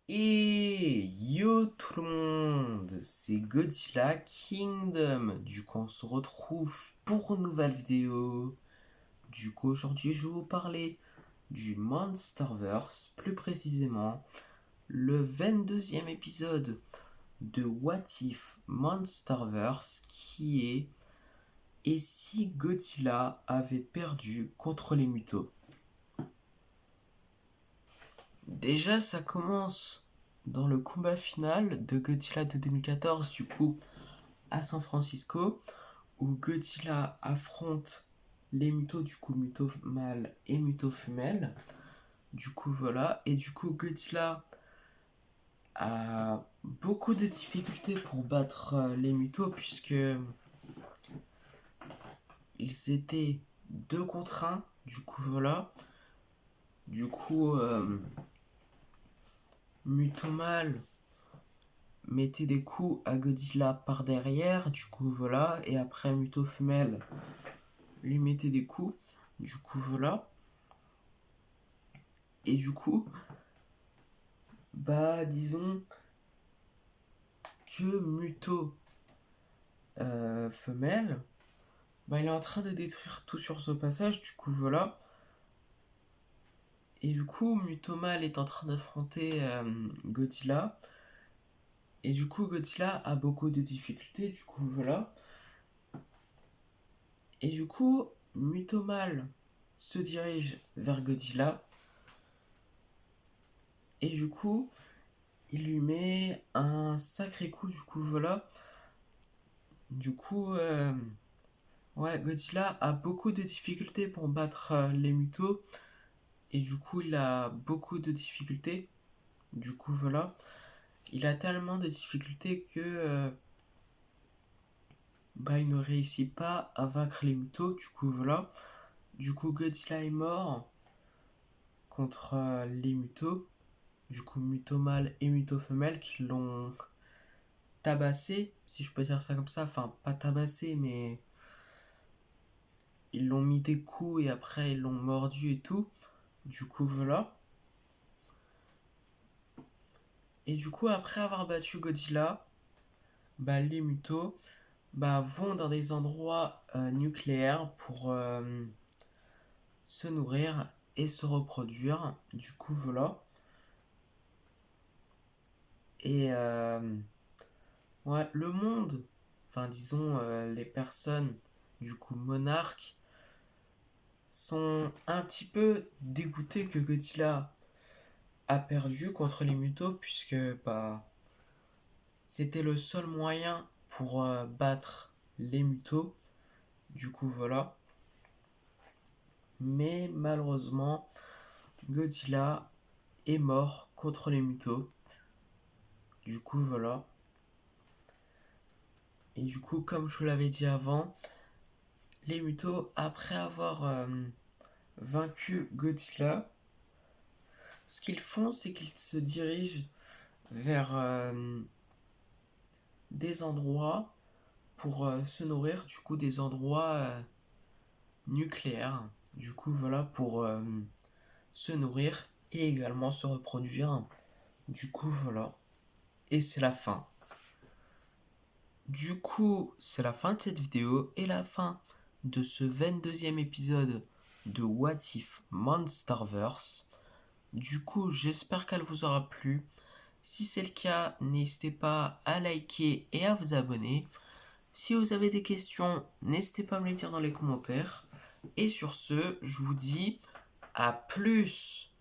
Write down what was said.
Et yo tout le monde, c'est Godzilla Kingdom. Du coup, on se retrouve pour une nouvelle vidéo. Du coup, aujourd'hui, je vais vous parler du Monsterverse, plus précisément le 22e épisode de What If Monsterverse qui est Et si Godzilla avait perdu contre les Mutos. Déjà, ça commence dans le combat final de Godzilla de 2014, du coup, à San Francisco, où Godzilla affronte les Mutos, du coup, Muto mâle et Muto femelle. Du coup, voilà. Et du coup, Godzilla a beaucoup de difficultés pour battre les Mutos, puisque ils étaient 2 contre 1. Du coup, voilà. Du coup, Muto mâle mettait des coups à Godzilla par derrière, du coup voilà, et après Muto femelle lui mettait des coups, du coup voilà. Et du coup, disons que Muto femelle, il est en train de détruire tout sur ce passage, du coup voilà. Et du coup, Muto mâle est en train d'affronter Godzilla. Et du coup, Godzilla a beaucoup de difficultés, du coup voilà. Et du coup, Muto mâle se dirige vers Godzilla. Et du coup, il lui met un sacré coup, du coup, voilà. Du coup, ouais, Godzilla a beaucoup de difficultés pour battre les Mutos. Et du coup, il a beaucoup de difficultés. Du coup, voilà. Il a tellement de difficultés que il ne réussit pas à vaincre les Mutos. Du coup, voilà. Du coup, Godzilla est mort contre les Mutos. Du coup, Muto mâle et Muto femelle qui l'ont tabassé, si je peux dire ça comme ça. Enfin, pas tabassé, mais ils l'ont mis des coups et après ils l'ont mordu et tout. Du coup, voilà. Et du coup, après avoir battu Godzilla, les Mutos vont dans des endroits nucléaires pour se nourrir et se reproduire. Du coup, voilà. Et ouais, le monde, enfin disons les personnes, du coup monarques, sont un petit peu dégoûtés que Godzilla a perdu contre les Mutos, puisque c'était le seul moyen pour battre les Mutos. Du coup, voilà. Mais malheureusement, Godzilla est mort contre les Mutos. Du coup, voilà. Et du coup, comme je vous l'avais dit avant, les Mutos, après avoir vaincu Godzilla, ce qu'ils font, c'est qu'ils se dirigent vers des endroits pour se nourrir, du coup, des endroits nucléaires. Du coup, voilà, pour se nourrir et également se reproduire. Du coup, voilà. Et c'est la fin. Du coup, c'est la fin de cette vidéo et la fin de ce 22e épisode de What If Monsterverse. Du coup, j'espère qu'elle vous aura plu. Si c'est le cas, n'hésitez pas à liker et à vous abonner. Si vous avez des questions, n'hésitez pas à me les dire dans les commentaires. Et sur ce, je vous dis à plus.